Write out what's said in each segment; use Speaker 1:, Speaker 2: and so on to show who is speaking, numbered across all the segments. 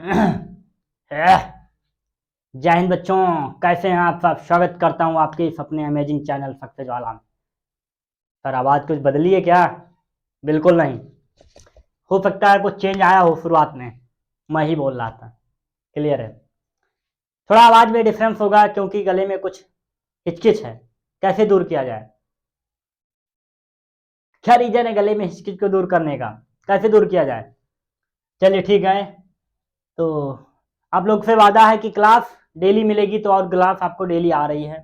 Speaker 1: जय हिंद बच्चों, कैसे हैं आप सब। स्वागत करता हूं आपके इस अपने अमेजिंग चैनल सक्सेस वाला में। सर आवाज़ कुछ बदली है क्या? बिल्कुल नहीं। हो सकता है कुछ चेंज आया हो शुरुआत में, मैं ही बोल रहा था। क्लियर है। थोड़ा आवाज़ में डिफरेंस होगा क्योंकि गले में कुछ हिचकिच है। कैसे दूर किया जाए? क्या रीजन है गले में हिचकिच को दूर करने का? कैसे दूर किया जाए? चलिए ठीक है। तो आप लोग से वादा है कि क्लास डेली मिलेगी, तो और क्लास आपको डेली आ रही है।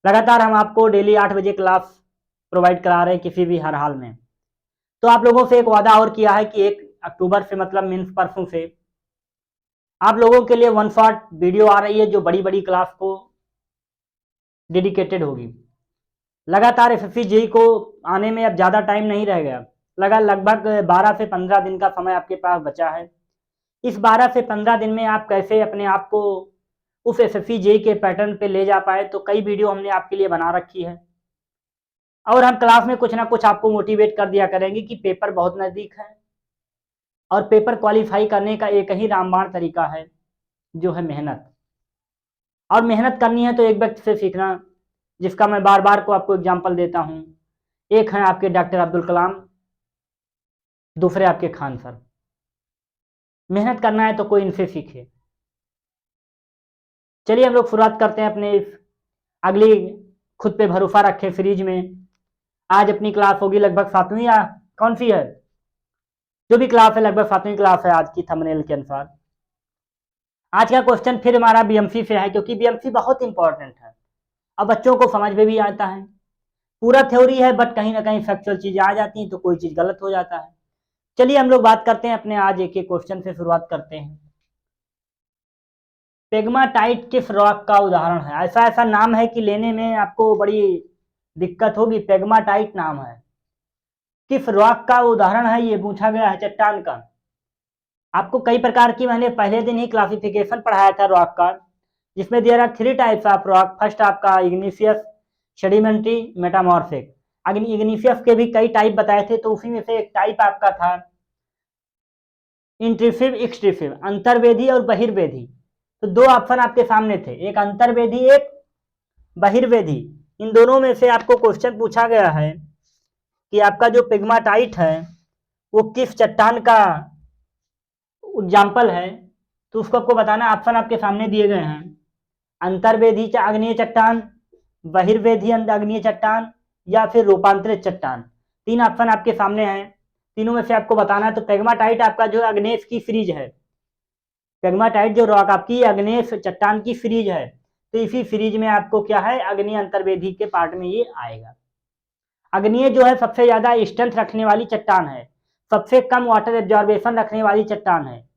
Speaker 1: लगातार हम आपको डेली 8 बजे क्लास प्रोवाइड करा रहे हैं किसी भी हर हाल में। तो आप लोगों से एक वादा और किया है कि 1 अक्टूबर से, मतलब मीन्स परसों से, आप लोगों के लिए वन शॉट वीडियो आ रही है जो बड़ी बड़ी क्लास को डेडिकेटेड होगी। लगातार एसएससी जेई को आने में अब ज़्यादा टाइम नहीं रह गया। लगभग 12 से 15 दिन का समय आपके पास बचा है। इस 12 से 15 दिन में आप कैसे अपने आप को उस एसएससी जेई के पैटर्न पे ले जा पाए, तो कई वीडियो हमने आपके लिए बना रखी है। और हम क्लास में कुछ ना कुछ आपको मोटिवेट कर दिया करेंगे कि पेपर बहुत नज़दीक है और पेपर क्वालिफाई करने का एक ही रामबाण तरीका है, जो है मेहनत। और मेहनत करनी है तो एक व्यक्ति से सीखना, जिसका मैं बार बार को आपको एग्जाम्पल देता हूँ। एक हैं आपके डॉक्टर अब्दुल कलाम, दूसरे आपके खान सर। मेहनत करना है तो कोई इनसे सीखे। चलिए हम लोग शुरुआत करते हैं अपने इस अगली खुद पे भरोसा रखे सीरीज में। आज अपनी क्लास होगी लगभग 7वीं, या कौन सी है? जो भी क्लास है लगभग 7वीं क्लास है आज की थंबनेल के अनुसार। आज का क्वेश्चन फिर हमारा बीएमसी से है, क्योंकि बीएमसी बहुत इंपॉर्टेंट है। अब बच्चों को समझ में भी आता है। पूरा थ्योरी है बट कहीं ना कहीं फैक्चुअल चीजें आ जाती हैं तो कोई चीज गलत हो जाता है। चलिए हम लोग बात करते हैं अपने आज एक एक क्वेश्चन से शुरुआत करते हैं। पेग्माटाइट किस रॉक का उदाहरण है? ऐसा ऐसा नाम है कि लेने में आपको बड़ी दिक्कत होगी। पेग्माटाइट नाम है, किस रॉक का उदाहरण है ये पूछा गया है, चट्टान का। आपको कई प्रकार की मैंने पहले दिन ही क्लासिफिकेशन पढ़ाया था रॉक का, जिसमें there are 3 types of rock. First आपका इग्निशियस, सेडिमेंट्री, मेटामॉर्फिक। इग्निशियस के भी कई टाइप बताए थे, तो उसी में से एक टाइप आपका था इंट्रूसिव एक्सट्रूसिव, अंतर्वेधी और बहिर्वेधी। तो 2 ऑप्शन आपके सामने थे, एक अंतर्वेधी, एक बहिर्वेधी। इन दोनों में से आपको क्वेश्चन पूछा गया है कि आपका जो पिग्माटाइट है वो किस चट्टान का एग्जाम्पल है। तो उसको आपको बताना। ऑप्शन आपके सामने दिए गए हैं, अंतर्वेधी आग्नेय चट्टान, बहिर्वेधी आग्नेय चट्टान, या फिर रूपांतरित चट्टान। 3 ऑप्शन आपके सामने हैं, तीनों में से आपको बताना है। तो पेग्माटाइट आपका जो अग्नेय की सीरीज है, पेग्माटाइट जो रॉक आपकी अग्नेय चट्टान की सीरीज है, तो इसी सीरीज में आपको क्या है, अग्नेय अंतर्वेधी के पार्ट में ये आएगा। अग्नेय जो है सबसे ज्यादा स्ट्रेंथ रखने वाली चट्टान है, सबसे कम वाटर एब्जॉर्बेशन रखने वाली चट्टान है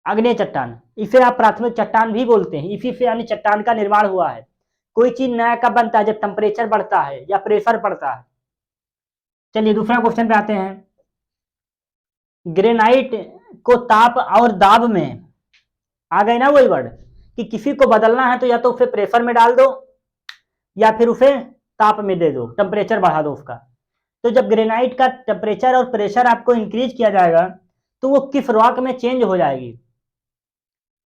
Speaker 1: अग्नेय चट्टान। इसे आप प्राथमिक चट्टान भी बोलते हैं। इसी से यानी चट्टान का निर्माण हुआ है। कोई चीज नया कब बनता है? जब टेम्परेचर बढ़ता है या प्रेशर बढ़ता है। चलिए दूसरा क्वेश्चन पे आते हैं। ग्रेनाइट को ताप और दाब में, आ गए ना वही वर्ड, कि किसी को बदलना है तो या तो उसे प्रेशर में डाल दो या फिर उसे ताप में दे दो, टेम्परेचर बढ़ा दो उसका। तो जब ग्रेनाइट का टेम्परेचर और प्रेशर आपको इंक्रीज किया जाएगा तो वो किस रॉक में चेंज हो जाएगी,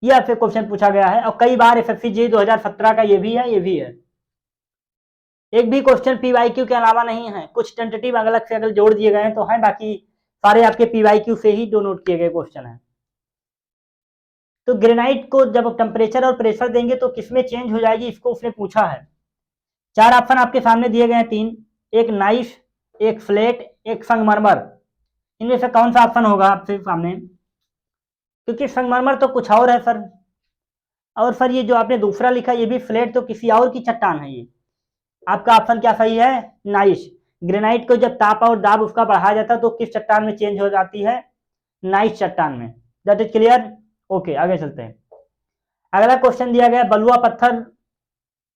Speaker 1: ये आपसे क्वेश्चन पूछा गया है। और कई बार एसएससी जी 2017 का ये भी है, ये भी है। एक भी क्वेश्चन पीवाईक्यू के अलावा नहीं है, कुछ टेंटेटिव अलग से अगर जोड़ दिए गए हैं तो हैं, बाकी सारे आपके पीवाईक्यू से ही डोनोट किए गए क्वेश्चन हैं। तो ग्रेनाइट को जब टेम्परेचर और प्रेशर देंगे तो किसमें चेंज हो जाएगी, इसको उसने पूछा है। 4 ऑप्शन आपके सामने दिए गए हैं, 3, एक नाइस, एक फ्लैट, एक संगमरमर। इनमें से कौन सा ऑप्शन होगा आपके सामने? क्योंकि संगमरमर तो कुछ और है सर, और सर ये जो आपने दूसरा लिखा ये भी फ्लैट, तो किसी और की चट्टान है ये। आपका ऑप्शन क्या सही है? नाइस। ग्रेनाइट को जब ताप और दाब उसका बढ़ाया जाता है तो किस चट्टान में चेंज हो जाती है? नाइस चट्टान में। That is clear. ओके आगे चलते हैं। अगला क्वेश्चन दिया गया बलुआ पत्थर।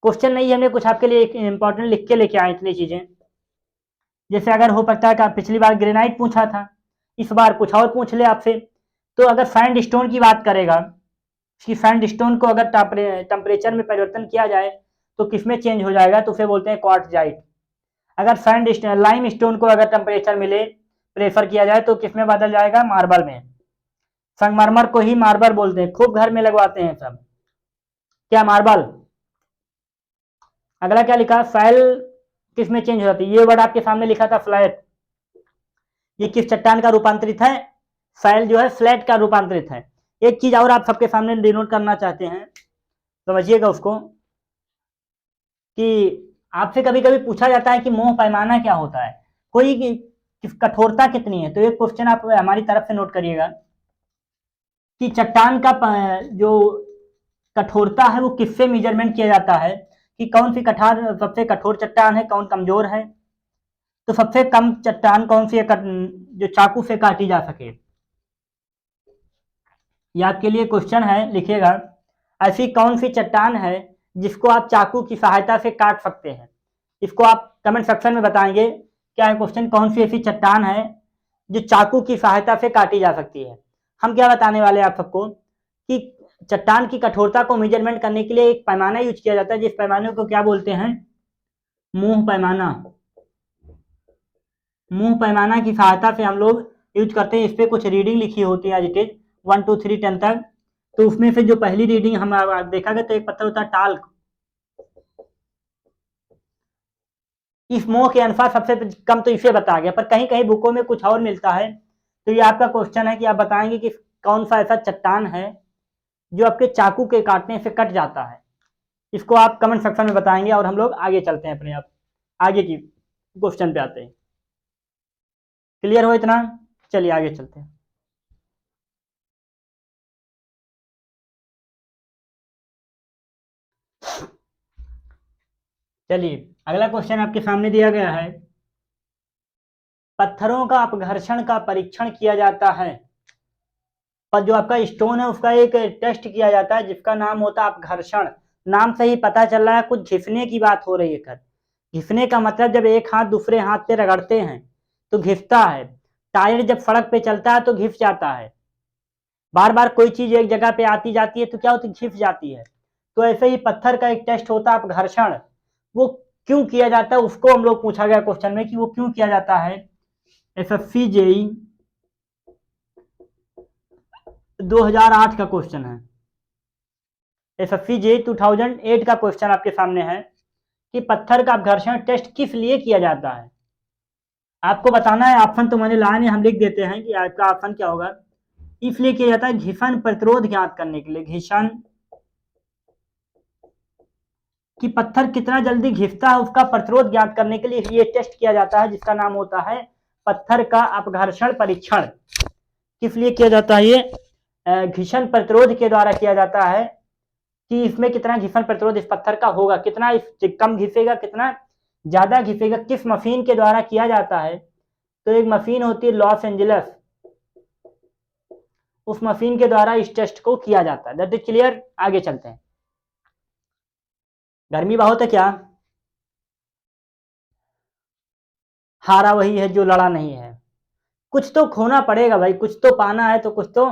Speaker 1: क्वेश्चन नहीं, हमने कुछ आपके लिए एक इंपॉर्टेंट लिख के लेके आए इतनी चीजें। जैसे अगर हो सकता है कि पिछली बार ग्रेनाइट पूछा था, इस बार कुछ और पूछ ले आपसे। तो अगर सैंड स्टोन की बात करेगा कि सैंड स्टोन को अगर टेम्परेचर में परिवर्तन किया जाए तो किसमें चेंज हो जाएगा, तो उसे बोलते हैं क्वार्टजाइट। अगर सैंड लाइम स्टोन को अगर टेम्परेचर मिले, प्रेफर किया जाए तो किसमें बदल जाएगा? मार्बल में। संगमरमर को ही मार्बल बोलते हैं, खूब घर में लगवाते हैं सब। क्या मार्बल। अगला क्या लिखा, फाइल किस में चेंज हो जाती है, ये वर्ड आपके सामने लिखा था फ्लैट, ये किस चट्टान का रूपांतरित है, फाइल जो है फ्लैट का रूपांतरित है। एक चीज और आप सबके सामने डिनोट करना चाहते हैं, समझिएगा उसको, कि आपसे कभी कभी पूछा जाता है कि मोह पैमाना क्या होता है, कोई कठोरता कितनी है, तो एक क्वेश्चन आप हमारी तरफ से नोट करिएगा कि चट्टान का जो कठोरता है वो किससे मेजरमेंट किया जाता है, कि कौन सी सबसे कठोर चट्टान है, कौन कमजोर है। तो सबसे कम चट्टान कौन सी है जो चाकू से काटी जा सके। ये आपके लिए क्वेश्चन है, लिखिएगा, ऐसी कौन सी चट्टान है जिसको आप चाकू की सहायता से काट सकते हैं। इसको आप कमेंट सेक्शन में बताएंगे क्या है क्वेश्चन, कौन सी ऐसी चट्टान है जो चाकू की सहायता से काटी जा सकती है। हम क्या बताने वाले हैं आप सबको कि चट्टान की कठोरता को मेजरमेंट करने के लिए एक पैमाना यूज किया जाता है, जिस पैमाने को क्या बोलते हैं, मोह पैमाना। मोह पैमाना की सहायता से हम लोग यूज करते हैं, इस पे कुछ रीडिंग लिखी होती है, एज इट इज 1 2 3 10 तक। तो उसमें से जो पहली रीडिंग हम देखा गया, तो एक पत्थर होता है टाल्क, इस मोह के अनुसार सबसे कम तो इसे बताया गया, पर कहीं कहीं बुकों में कुछ और मिलता है। तो ये आपका क्वेश्चन है कि आप बताएंगे कि कौन सा ऐसा चट्टान है जो आपके चाकू के काटने से कट जाता है। इसको आप कमेंट सेक्शन में बताएंगे और हम लोग आगे चलते हैं, अपने आप आगे की क्वेश्चन पे आते हैं। क्लियर हो इतना, चलिए आगे चलते हैं। चलिए अगला क्वेश्चन आपके सामने दिया गया है, पत्थरों का अपघर्षण का परीक्षण किया जाता है, पर जो आपका स्टोन है उसका एक टेस्ट किया जाता है जिसका नाम होता है अपघर्षण। नाम से ही पता चल रहा है कुछ घिसने की बात हो रही है। कर घिसने का मतलब जब एक हाथ दूसरे हाथ से रगड़ते हैं तो घिसता है, टायर जब सड़क पे चलता है तो घिस जाता है, बार बार कोई चीज एक जगह पे आती जाती है तो क्या होती है, घिस जाती है। तो ऐसे ही पत्थर का एक टेस्ट होता है अपघर्षण, वो क्यों किया जाता है उसको हम लोग पूछा गया क्वेश्चन में कि वो क्यों किया जाता है। एसएससी जेई 2008 का क्वेश्चन है, एसएससी जेई 2008 का क्वेश्चन आपके सामने है कि पत्थर का अपघर्षण टेस्ट किस लिए किया जाता है। आपको बताना है, ऑप्शन तो मैंने लाए नहीं, हम लिख देते हैं कि आपका ऑप्शन क्या होगा। इसलिए किया जाता है घिसन प्रतिरोध ज्ञात करने के लिए, घिसन कि पत्थर कितना जल्दी घिसता है उसका प्रतिरोध ज्ञात करने के लिए ये टेस्ट किया जाता है, जिसका नाम होता है पत्थर का अपघर्षण परीक्षण। किस लिए किया जाता है ये, घिसन प्रतिरोध के द्वारा किया जाता है कि इसमें कितना घिसन प्रतिरोध इस पत्थर का होगा, कितना इस कम घिसेगा कितना ज्यादा घिसेगा, किस मशीन के द्वारा किया जाता है। तो एक मशीन होती है लॉस एंजलिस, उस मशीन के द्वारा इस टेस्ट को किया जाता है। दैट इज क्लियर, आगे चलते हैं। गर्मी बहुत है क्या, हारा वही है जो लड़ा नहीं है। कुछ तो खोना पड़ेगा भाई, कुछ तो पाना है तो कुछ तो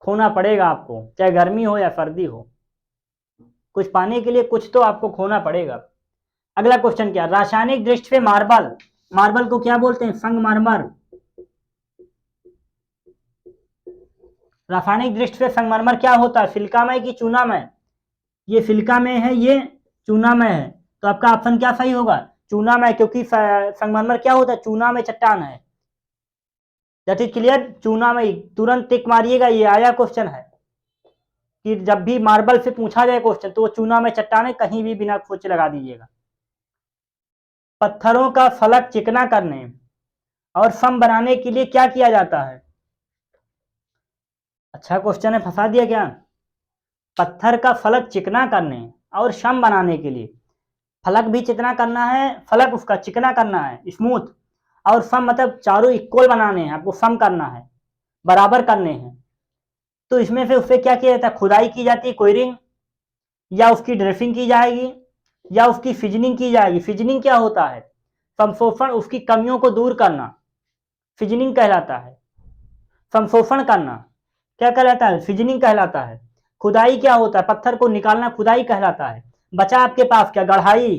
Speaker 1: खोना पड़ेगा आपको, चाहे गर्मी हो या सर्दी हो, कुछ पाने के लिए कुछ तो आपको खोना पड़ेगा। अगला क्वेश्चन क्या, रासायनिक दृष्टि से मार्बल, मार्बल को क्या बोलते हैं, संगमरमर। रासायनिक दृष्टि से संगमरमर क्या होता है, सिलिकामय की चूनामय। ये सिलिकामय है, ये चूनामय है, तो आपका ऑप्शन क्या सही होगा, चूनामय, क्योंकि संगमरमर क्या होता है, चूनामय चट्टान है। दैट इज क्लियर, चूनामय, तुरंत टिक मारिएगा, ये आया क्वेश्चन है कि जब भी मार्बल से पूछा जाए क्वेश्चन तो वो चूनामय चट्टान है, कहीं भी बिना सोचे लगा दीजिएगा। पत्थरों का फलक चिकना करने और सम बनाने के लिए क्या किया जाता है। अच्छा क्वेश्चन है, फंसा दिया क्या। पत्थर का फलक चिकना करने और सम बनाने के लिए, फलक भी चिकना करना है, फलक उसका चिकना करना है स्मूथ, और सम मतलब चारों इक्वल बनाने हैं, आपको सम करना है, बराबर करने हैं। तो इसमें से उससे क्या किया जाता है, खुदाई की जाती है क्वेरिंग, या उसकी ड्रेसिंग की जाएगी, या उसकी फिजनिंग की जाएगी। फिजनिंग क्या होता है, संशोषण, उसकी कमियों को दूर करना, फिजनिंग कहलाता है। संशोषण करना क्या कहलाता है, फिजनिंग कहलाता है। खुदाई क्या होता है, पत्थर को निकालना खुदाई कहलाता है। बचा आपके पास क्या, गढ़ाई,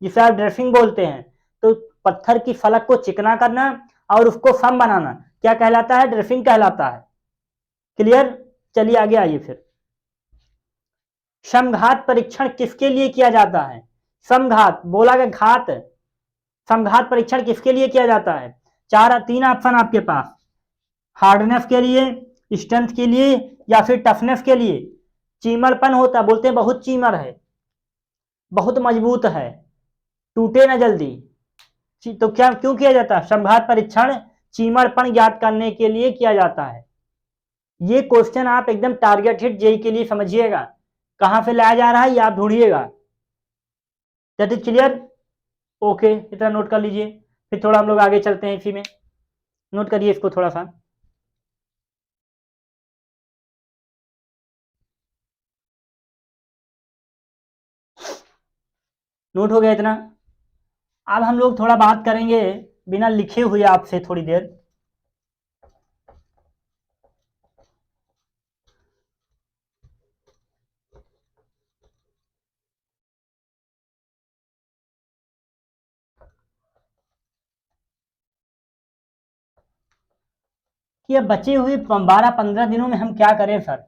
Speaker 1: जिसे आप ड्रेसिंग बोलते हैं। तो पत्थर की फलक को चिकना करना और उसको सम बनाना क्या कहलाता है, ड्रेसिंग कहलाता है। क्लियर? चलिए आगे आइए फिर। समघात परीक्षण किसके लिए किया जाता है? समघात बोला गया घात, समघात परीक्षण किसके लिए किया जाता है? तीन ऑप्शन आपके पास, हार्डनेस के लिए, स्ट्रेंथ के लिए, या फिर टफनेस के लिए। चीमरपन होता, बोलते हैं बहुत चीमर है, बहुत मजबूत है, टूटे ना जल्दी, तो क्या क्यों किया जाता है? समघात परीक्षण चीमरपन ज्ञात करने के लिए किया जाता है। ये क्वेश्चन आप एकदम टारगेट हिट जेई के लिए समझिएगा, कहां से लाया जा रहा है ये आप ढूंढिएगा। That is clear? ओके, इतना नोट कर लीजिए। फिर थोड़ा हम लोग आगे चलते हैं इसी में, नोट करिए इसको थोड़ा सा। नोट हो गया इतना? अब हम लोग थोड़ा बात करेंगे बिना लिखे हुए आपसे थोड़ी देर। कि अब बचे हुए 12-15 दिनों में हम क्या करें सर?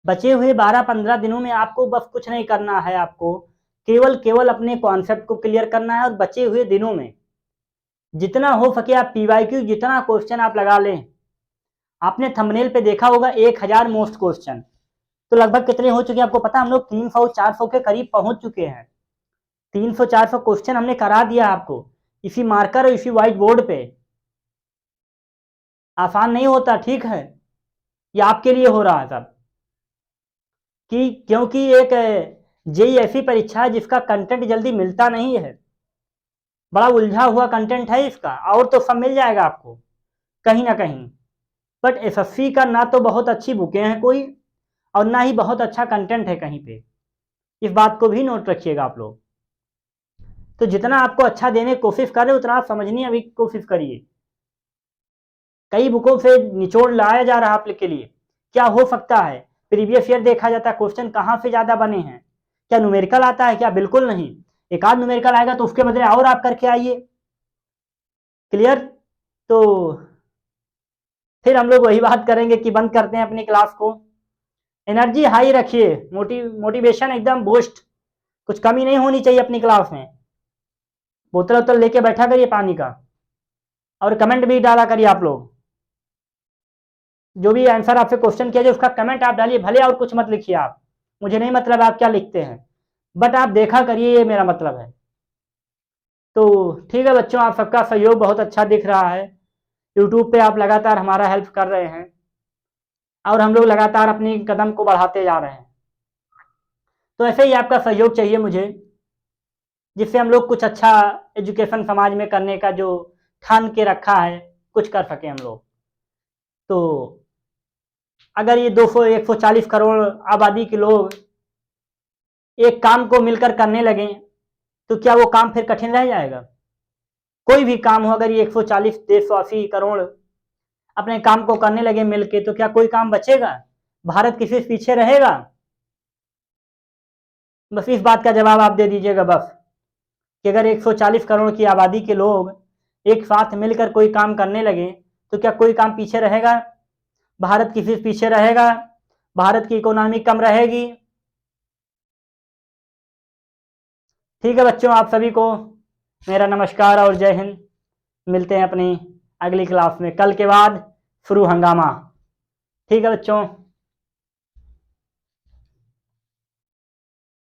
Speaker 1: बचे हुए 12-15 दिनों में आपको बस कुछ नहीं करना है, आपको केवल केवल अपने कॉन्सेप्ट को क्लियर करना है। और बचे हुए दिनों में जितना हो सके आप पीवाईक्यू जितना क्वेश्चन आप लगा लें। आपने थंबनेल पे देखा होगा 1000 मोस्ट क्वेश्चन, तो लगभग कितने हो चुके हैं आपको पता? हम लोग 300-400 के करीब पहुंच चुके हैं। 300-400 क्वेश्चन हमने करा दिया आपको इसी मार्कर और इसी व्हाइट बोर्ड पे। आसान नहीं होता, ठीक है? ये आपके लिए हो रहा है सब, कि क्योंकि एक जेई ऐसी परीक्षा है जिसका कंटेंट जल्दी मिलता नहीं है, बड़ा उलझा हुआ कंटेंट है इसका। और तो सब मिल जाएगा आपको कहीं ना कहीं, बट एसएससी का ना तो बहुत अच्छी बुकें हैं कोई, और ना ही बहुत अच्छा कंटेंट है कहीं पे। इस बात को भी नोट रखिएगा आप लोग। तो जितना आपको अच्छा देने की कोशिश कर रहे हो उतना आप समझने अभी कोशिश करिए। कई बुकों से निचोड़ लाया जा रहा है आपके लिए। क्या हो सकता है प्रीवियस ईयर देखा जाता है क्वेश्चन कहाँ से ज्यादा बने हैं? क्या न्यूमेरिकल आता है क्या? बिल्कुल नहीं। एक आध न्यूमेरिकल आएगा तो उसके बदले और आप करके आइए। क्लियर? तो फिर हम लोग वही बात करेंगे कि बंद करते हैं अपनी क्लास को। एनर्जी हाई रखिए, मोटिवेशन एकदम बूस्ट, कुछ कमी नहीं होनी चाहिए अपनी क्लास में। बोतल वोतल लेके बैठा करिए पानी का, और कमेंट भी डाला करिए आप लोग। जो भी आंसर आपसे क्वेश्चन किया जाए उसका कमेंट आप डालिए, भले और कुछ मत लिखिए आप, मुझे नहीं मतलब आप क्या लिखते हैं, बट आप देखा करिए, ये मेरा मतलब है। तो ठीक है बच्चों, आप सबका सहयोग बहुत अच्छा दिख रहा है। यूट्यूब पे आप लगातार हमारा हेल्प कर रहे हैं, और हम लोग लगातार अपनी कदम को बढ़ाते जा रहे हैं। तो ऐसे ही आपका सहयोग चाहिए मुझे, जिससे हम लोग कुछ अच्छा एजुकेशन समाज में करने का जो ठान के रखा है कुछ कर सके हम लोग। तो अगर ये 200-140 करोड़ आबादी के लोग एक काम को मिलकर करने लगे तो क्या वो काम फिर कठिन रह जाएगा? कोई भी काम हो, अगर ये 140-180 करोड़ अपने काम को करने लगे मिलके, तो क्या कोई काम बचेगा? भारत किसी से पीछे रहेगा? बस इस बात का जवाब आप दे दीजिएगा बस, कि अगर 140 करोड़ की आबादी के लोग एक साथ मिलकर कोई काम करने लगे तो क्या कोई काम पीछे रहेगा? भारत किसी से पीछे रहेगा? भारत की इकोनॉमी कम रहेगी? ठीक है बच्चों, आप सभी को मेरा नमस्कार और जय हिंद। मिलते हैं अपनी अगली क्लास में, कल के बाद शुरू हंगामा। ठीक है बच्चों।